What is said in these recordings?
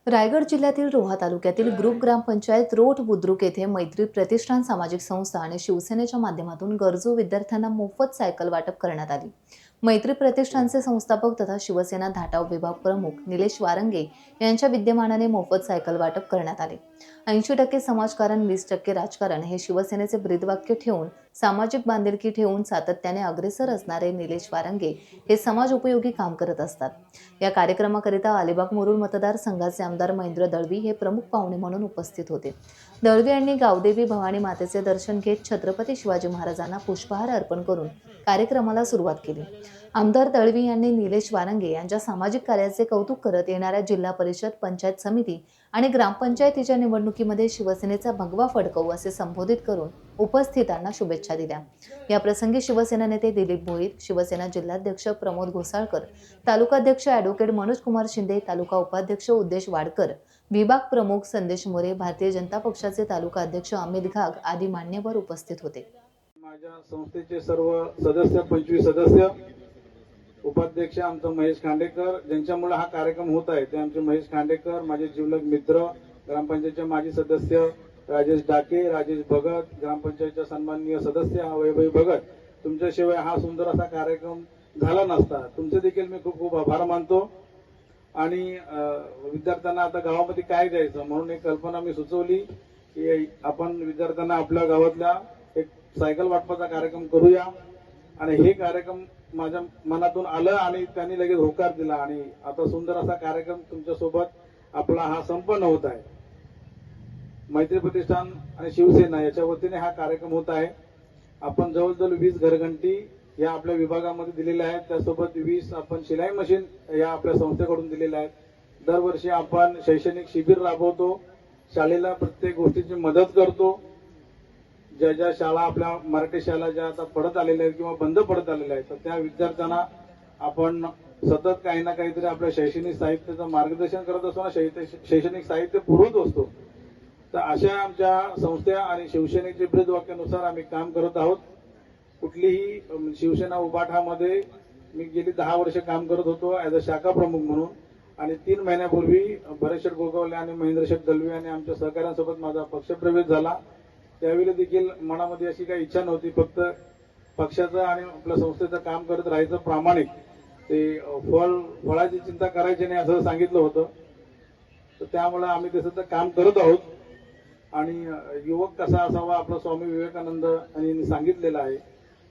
रायगड जिल्ह्यातील रोहा तालुक्यातील ग्रुप ग्रामपंचायत रोड बुद्रुक येथे मैत्री प्रतिष्ठान सामाजिक संस्था आणि शिवसेनेच्या माध्यमातून गरजू विद्यार्थ्यांना मोफत सायकल वाटप करण्यात आली। मैत्री प्रतिष्ठानचे संस्थापक तथा शिवसेना धाटाव विभाग प्रमुख निलेश वारंगे यांच्या विद्यमानाने मोफत सायकल वाटप करण्यात आले। 80% समाजकारण 20% राजकारण हे शिवसेनेचे ब्रीदवाक्य ठेवून सामाजिक बांधिलकी ठेवून सातत्याने अग्रेसर असणारे निलेश वारंगे हे समाज उपयोगी काम करत असतात। या कार्यक्रमाकरिता अलिबाग मुरुड मतदारसंघाचे आमदार महेंद्र दळवी हे प्रमुख पाहुणे म्हणून उपस्थित होते। दळवी यांनी गावदेवी भवानी मातेचे दर्शन घेत छत्रपती शिवाजी महाराजांना पुष्पहार अर्पण करून कार्यक्रमाला सुरुवात केली। आमदार दळवी यांनी निलेश वारंगे यांच्या सामाजिक कार्याचे कौतुक करत येणाऱ्या जिल्हा परिषद, पंचायत समिती आणि ग्रामपंचायतीच्या निवडणुकीमध्ये शिवसेनेचा भगवा फडकवू असे संबोधित करून उपस्थितांना शुभेच्छा दिल्या। या प्रसंगी शिवसेना नेते दिलीप भोईर, शिवसेना जिल्हाध्यक्ष प्रमोद घोसाळकर, तालुकाध्यक्ष ॲडव्होकेट मनोज कुमार शिंदे, तालुका उपाध्यक्ष उद्देश वाडकर, विभाग प्रमुख संदेश मोरे, भारतीय जनता पक्षाचे तालुका अध्यक्ष अमित घाग आदी मान्यवर उपस्थित होते। माझ्या संस्थेचे सर्व सदस्य 25 सदस्य, उपाध्यक्ष आमचा महेश खांडेकर, ज्यांच्यामुळे हा कार्यक्रम होत आहे ते आमचे महेश खांडेकर, माझे जिल्हा मित्र, ग्रामपंचायतचे माजी सदस्य राजेश डाके, राजेश भगत, ग्रामपंचायतच्या सन्माननीय सदस्य वैभवी भगत, तुमच्याशिवाय हा सुंदर असा कार्यक्रम झाला नसता। तुमचे देखील मी खूप खूप आभार मानतो। आणि विद्यार्थ्यांना आता गावामध्ये काय द्यायचं म्हणून एक कल्पना मी सुचवली की आपण विद्यार्थ्यांना आपल्या गावातल्या एक सायकल वाटपाचा कार्यक्रम करूया। आणि हे कार्यक्रम माझ्या मनातून आलं आणि त्यांनी लगेच होकार दिला आणि आता सुंदर असा कार्यक्रम तुमच्या सोबत आपला हा संपन्न होत आहे। मैत्री प्रतिष्ठान आणि शिवसेना याच्या वतीने हा कार्यक्रम होत आहे। आपण जवळजवळ 20 घरघंटी या आपल्या विभागामध्ये दिलेल्या आहेत, त्यासोबत 20 आपण शिलाई मशीन या आपल्या संस्थेकडून दिलेल्या आहेत। दरवर्षी आपण शैक्षणिक शिबिर राबवतो, शाळेला प्रत्येक गोष्टीची मदत करतो। ज्या ज्या शाळा आपल्या मराठी शाळा ज्या आता पडत आलेल्या आहेत किंवा बंद पडत आलेल्या आहेत तर त्या विद्यार्थ्यांना आपण सतत काही ना काहीतरी आपल्या शैक्षणिक साहित्याचं मार्गदर्शन करत असतो ना, शैक्षणिक साहित्य पुरवत असतो। तर अशा आमच्या संस्था आणि शिवसेनेच्या ब्रीदवाक्यानुसार आम्ही काम करत आहोत। कुठलीही शिवसेना उभाठामध्ये मी गेली 10 वर्ष काम करत होतो ॲज अ शाखा प्रमुख म्हणून। आणि 3 महिन्यापूर्वी भरतशेठ गोगावले आणि महेंद्रशेठ दळवी आणि आमच्या सहकाऱ्यांसोबत माझा पक्षप्रवेश झाला। त्यावेळी देखील मनामध्ये अशी काही इच्छा नव्हती, फक्त पक्षाचं आणि आपल्या संस्थेचं काम करत राहायचं प्रामाणिक, ते फळाची चिंता करायची नाही असं सांगितलं होतं। तर त्यामुळे आम्ही तसं काम करत आहोत। आणि युवक कसा असावा आपला स्वामी विवेकानंद यांनी सांगितलेलं आहे।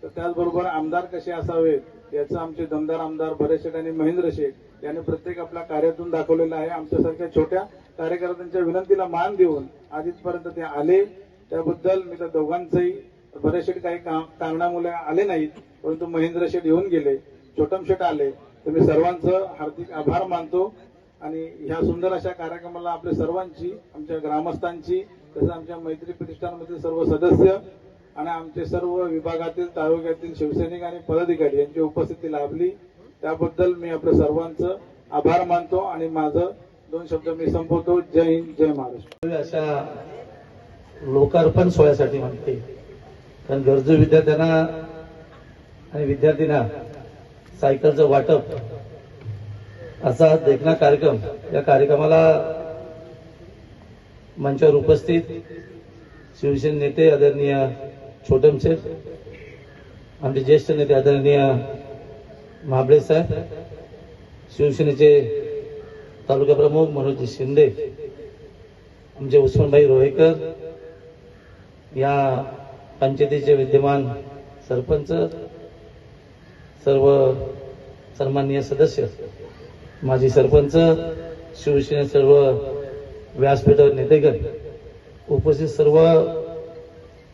तर त्याचबरोबर आमदार कसे असावेत याचं आमचे दमदार आमदार भरतशेठ आणि महेंद्र शेठ यांनी प्रत्येक आपल्या कार्यातून दाखवलेलं आहे। आमच्यासारख्या छोट्या कार्यकर्त्यांच्या विनंतीला मान देऊन आजपर्यंत ते आले, त्याबद्दल मी त्या दोघांचंही, भरतशेठ काही कारणामुळे आले नाहीत परंतु महेंद्र शेठ येऊन गेले, छोटम शेठ आले, तर मी सर्वांचं हार्दिक आभार मानतो। आणि ह्या सुंदर अशा कार्यक्रमाला आपल्या सर्वांची, आमच्या ग्रामस्थांची, तसंच आमच्या मैत्री प्रतिष्ठानमधील सर्व सदस्य आणि आमचे सर्व विभागातील तालुक्यातील शिवसैनिक आणि पदाधिकारी यांची उपस्थिती लाभली, त्याबद्दल मी आपल्या सर्वांचं आभार मानतो आणि माझं 2 शब्द मी संपवतो। जय हिंद, जय महाराष्ट्र। अशा लोकार्पण सोहळ्यासाठी म्हणते, कारण गरजू विद्यार्थ्यांना आणि विद्यार्थ्यांना सायकलचं वाटप असा देखणा कार्यक्रम, या कार्यक्रमाला मंचावर उपस्थित शिवसेना नेते आदरणीय छोटम शेठ, आमचे ज्येष्ठ नेते आदरणीय महाबळे साहेब, शिवसेनेचे तालुका प्रमुख मनोज शिंदे, आमचे उस्मानभाई रोहेकर, या पंचायतीचे विद्यमान सरपंच, सर्व सन्माननीय सदस्य, माजी सरपंच, शिवसेने सर्व व्यासपीठावर नेतेगण, उपस्थित सर्व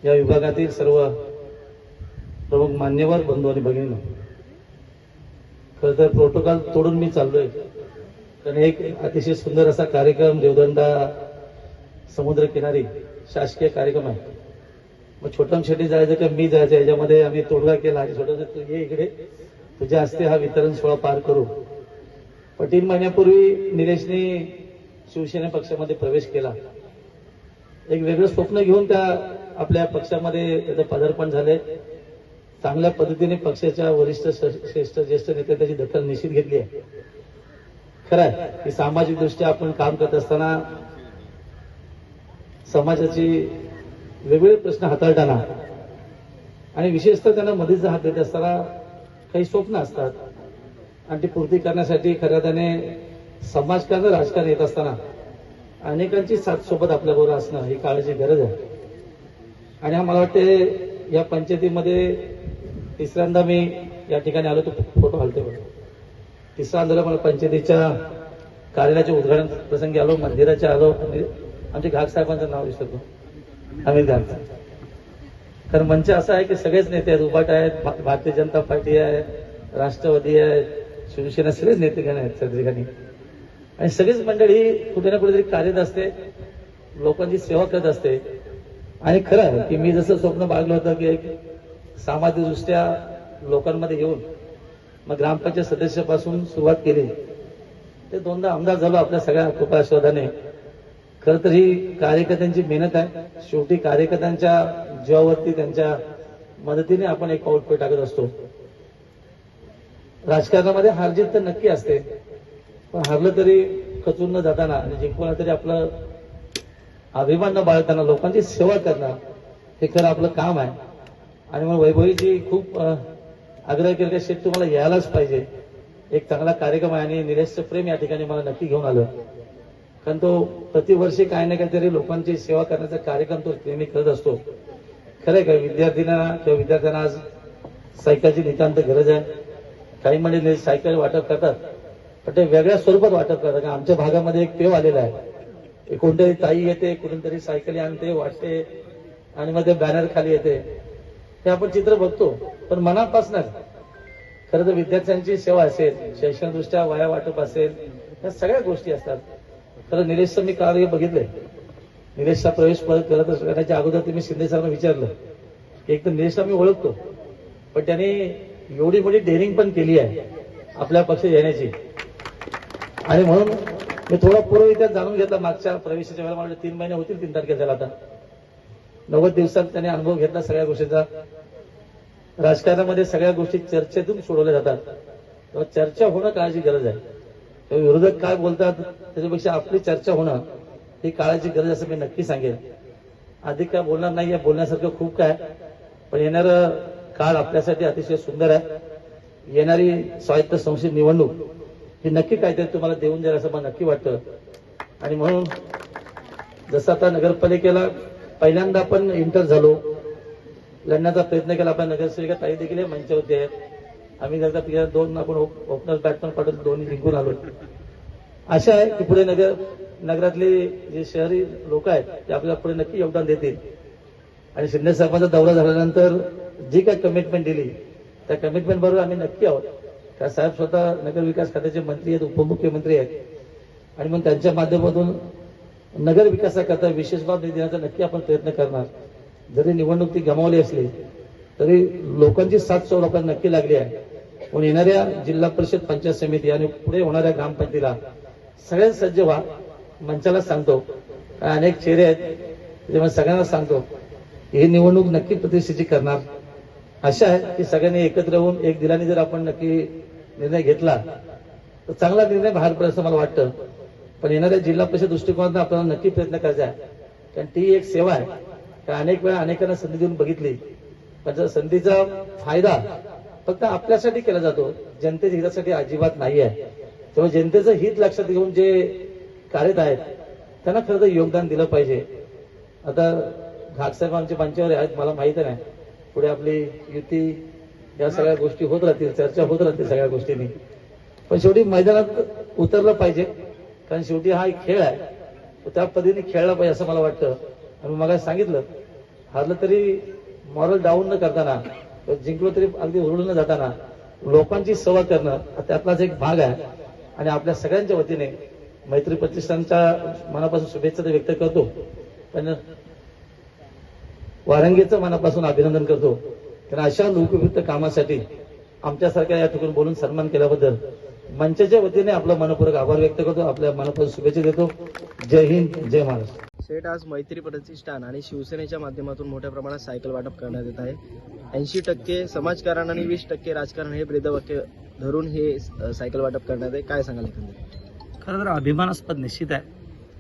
या विभागातील सर्व प्रमुख मान्यवर बंधू आणि भगिनी, खरं तर प्रोटोकॉल तोडून मी चाललोय, कारण एक अतिशय सुंदर असा कार्यक्रम देवदंडा समुद्रकिनारी शासकीय कार्यक्रम आहे। मग छोटम शेट्टी जायचं का मी जायचं याच्यामध्ये आम्ही तोडगा केला। छोटं तू ये इकडे, तुझ्या हस्ते हा वितरण सोहळा पार करू। पण 3 महिन्यापूर्वी निलेशने शिवसेना पक्षामध्ये प्रवेश केला, एक वेगळं स्वप्न घेऊन त्या आपल्या पक्षामध्ये त्याचं पदार्पण झाले। चांगल्या पद्धतीने पक्षाच्या वरिष्ठ श्रेष्ठ ज्येष्ठ नेते त्याची दखल निश्चित घेतली आहे। खरं आहे की सामाजिक दृष्ट्या आपण काम करत असताना समाजाची वेगवेगळे प्रश्न हाताळताना आणि विशेषतः त्यांना मदतीचा हात देत असताना काही स्वप्न असतात आणि ती पूर्ती करण्यासाठी खऱ्या त्याने समाजकारण राजकारण येत असताना अनेकांची साथ सोबत आपल्याबरोबर असणं ही काळाची गरज आहे. आणि हा मला वाटते या पंचायतीमध्ये तिसऱ्यांदा मी या ठिकाणी आलो तो फोटो घालतो. तिसरा आंदोलन मला पंचायतीच्या कार्यालयाच्या उद्घाटन प्रसंगी आलो, मंदिराच्या आलो आणि आमच्या घाट साहेबांचं नाव विसरतो, अमित घाट. कारण मंच असा आहे की सगळेच नेते आहेत, उभाट आहेत, भारतीय जनता पार्टी आहे, राष्ट्रवादी आहे, शिवसेना, सगळेच नेतेगण आहेत त्या ठिकाणी. आणि सगळीच मंडळी कुठे ना कुठेतरी कार्यरत असते, लोकांची सेवा करत असते. आणि खरं आहे की मी जसं स्वप्न बाळगलं होतं की एक सामाजिकदृष्ट्या लोकांमध्ये येऊन मग ग्रामपंचायत सदस्यापासून सुरुवात केली, ते दोनदा आमदार झालो आपल्या सगळ्या कृपा आशीर्वादाने. खरं तर ही कार्यकर्त्यांची मेहनत आहे. शेवटी कार्यकर्त्यांच्या जीवावरती त्यांच्या मदतीने आपण एक पाऊल पुढे टाकत असतो. राजकारणामध्ये हारजीत तर नक्की असते, पण हारलं तरी खचून न जाताना आणि जिंकवलं तरी आपलं अभिमान न बाळगताना लोकांची सेवा करणं हे खरं आपलं काम आहे. आणि मग वैभवीजी खूप आग्रह केला की शेठ तुम्हाला यायलाच पाहिजे, एक चांगला कार्यक्रम आहे. आणि निलेशचं प्रेम या ठिकाणी मला नक्की घेऊन आलं, कारण तो प्रतिवर्षी काही ना काहीतरी लोकांची सेवा करण्याचा कार्यक्रम तो नेहमी करत असतो. खरंय का विद्यार्थ्यांना आज सायकलची नितांत गरज आहे. काही म्हणजे सायकल वाटप करतात, पण ते वेगळ्या स्वरूपात वाटप करतात. आमच्या भागामध्ये एक पेव आलेला आहे, कोणतरी ताई येते, कुठूनतरी सायकली आणते, वाटते आणि मग ते बॅनर खाली येते. ते आपण चित्र बघतो, पण मनापासून खरं तर विद्यार्थ्यांची सेवा असेल, शैक्षणिकदृष्ट्या वाया वाटप असेल, या सगळ्या गोष्टी असतात. खरं निलेशचं मी कार्य बघितलंय. निलेशचा प्रवेश करण्याच्या अगोदर तुम्ही शिंदे सरांना विचारलं की एक तर निलेशला मी ओळखतो, पण त्याने एवढी मोठी डेअरिंग पण केली आहे आपल्या पक्षात येण्याची. आणि म्हणून मी थोडा पूर्व इतिहास जाणून घेतला. मागच्या प्रवेशाच्या वेळेला मला 3 महिने होतील, 3 तारखेला त्याला आता 90 दिवसात त्याने अनुभव घेतला सगळ्या गोष्टीचा. राजकारणामध्ये सगळ्या गोष्टी चर्चेतून सोडवल्या जातात, तेव्हा चर्चा होणं काळाची गरज आहे. तेव्हा विरोधक काय बोलतात त्याच्यापेक्षा आपली चर्चा होणं ही काळाची गरज असं मी नक्की सांगेन. अधिक काय बोलणार नाहीये, बोलण्यासारखं खूप काय, पण येणारं काळ आपल्यासाठी अतिशय सुंदर आहे. येणारी स्वायत्त संस्थेची निवडणूक ही नक्की काहीतरी तुम्हाला देऊन जाईल असं मला नक्की वाटतं. आणि म्हणून जसं आता नगरपालिकेला पहिल्यांदा आपण एंटर झालो, लढण्याचा प्रयत्न केला. आपल्या नगरसेविका ताई देखील मंचावरती आहेत. आम्ही जर 2 आपण ओपनर बॅट्समन पाठवून 2 जिंकून आलो. आशा आहे की पुढे नगरातले जे शहरी लोक आहेत ते आपल्याला पुढे नक्की योगदान देतील. आणि शिंदे साहेबांचा दौरा झाल्यानंतर जी काही कमिटमेंट दिली त्या कमिटमेंट बरोबर आम्ही नक्की आहोत. कारण साहेब स्वतः नगर विकास खात्याचे मंत्री आहेत, उपमुख्यमंत्री आहेत. आणि मग त्यांच्या माध्यमातून नगर विकासाकरता विशेष बाब निधी देण्याचा नक्की आपण प्रयत्न करणार. जरी निवडणूक ती गमावली असली तरी लोकांची साथ लोकांना नक्की लागली आहे. म्हणून येणाऱ्या जिल्हा परिषद, पंचायत समिती आणि पुढे होणाऱ्या ग्रामपंचायतीला सगळ्यात सज्ज व्हा. मंचाला सांगतो, अनेक चेहरे आहेत त्याच्यामुळे सगळ्यांना सांगतो ही निवडणूक नक्की प्रतिष्ठेची करणार. आशा आहे की सगळ्यांनी एकत्र होऊन एक दिलाने जर आपण नक्की निर्णय घेतला तर चांगला निर्णय बाहेर पडेल असं मला वाटतं. पण येणाऱ्या जिल्हा परिषद दृष्टिकोनातून आपल्याला नक्की प्रयत्न करायचा आहे, कारण ती एक सेवा आहे. कारण अनेक वेळा अनेकांना संधी देऊन बघितली, पण संधीचा फायदा फक्त आपल्यासाठी केला जातो, जनतेच्या हितासाठी अजिबात नाही आहे. तेव्हा जनतेचं हित लक्षात घेऊन जे कार्यरत आहेत त्यांना खरं तर योगदान दिलं पाहिजे. आता घाटसाहेब आमच्या मंचावर आहेत, मला माहिती नाही पुढे आपली युती या सगळ्या गोष्टी होत राहतील, चर्चा होत राहतील सगळ्या गोष्टींनी. पण शेवटी मैदानात उतरलं पाहिजे, कारण शेवटी हा एक खेळ आहे, त्या पद्धतीने खेळला पाहिजे असं मला वाटतं. आणि मग सांगितलं हारलं तरी मॉरल डाऊन न करताना, जिंकलो तरी अगदी उरळून न जाताना लोकांची सेवा करणं त्यातलाच एक भाग आहे. आणि आपल्या सगळ्यांच्या वतीने मैत्री प्रतिष्ठानच्या मनापासून शुभेच्छा तर व्यक्त करतो, पण वारंगीचं मनापासून अभिनंदन करतो. कारण अशा लोकयुक्त कामासाठी आमच्यासारख्या या ठिकाणी बोलून सन्मान केल्याबद्दल मंचाच्या वतीने आपला मनपूर्वक आभार व्यक्त करतो, आपल्या मनापासून शुभेच्छा देतो. जय हिंद, जय महाराष्ट्र. शेठ, आज मैत्री प्रतिष्ठान आणि शिवसेनेच्या माध्यमातून मोठ्या प्रमाणात सायकल वाटप करण्यात येत आहे. 80% समाजकारण आणि 20% राजकारण हे ब्रीदवाक्य धरून हे सायकल वाटप करण्यात आहे. काय सांगाल एकंदरीत? खरं तर अभिमानास्पद निश्चित आहे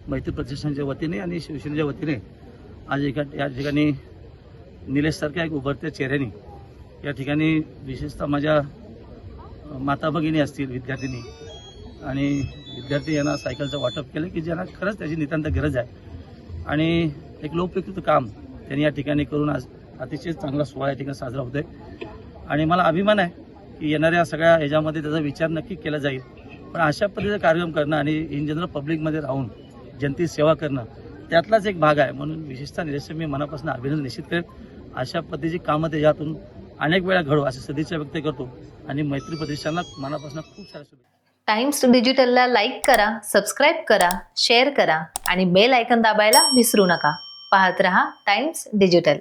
मैत्री प्रतिष्ठानच्या वतीने आणि शिवसेनेच्या वतीने आज या ठिकाणी निलेशसारख्या एक उभरत्या चेहऱ्याने या ठिकाणी विशेषतः माझ्या माता भगिनी असतील विद्यार्थिनी आणि विद्यार्थी यांना सायकलचं वाटप केलं की ज्यांना खरंच त्याची नितांत गरज आहे आणि एक लोकप्रिय काम त्यांनी या ठिकाणी करून आज अतिशय चांगला सोहळा या ठिकाणी साजरा होतोय आणि मला अभिमान आहे की येणाऱ्या सगळ्या ह्याच्यामध्ये त्याचा विचार नक्की केला जाईल. पण अशा पद्धतीचा कार्यक्रम करणं आणि इन जनरल पब्लिकमध्ये राहून जनतेची सेवा करणं त्यातलाच एक भाग आहे. म्हणून विशेषतः निलेश मी मनापासून अभिनंदन निश्चित करेन. अशा पद्धतीची कामं त्याच्यातून अनेक वेळा घडू अशी सदिच्छा व्यक्त करतो आणि मैत्री प्रतिष्ठानला मनापासून खूप साऱ्या शुभेच्छा. टाइम्स डिजिटलला लाईक करा, सबस्क्राईब करा, शेअर करा आणि बेल आयकॉन दाबायला विसरू नका. पाहत रहा टाइम्स डिजिटल.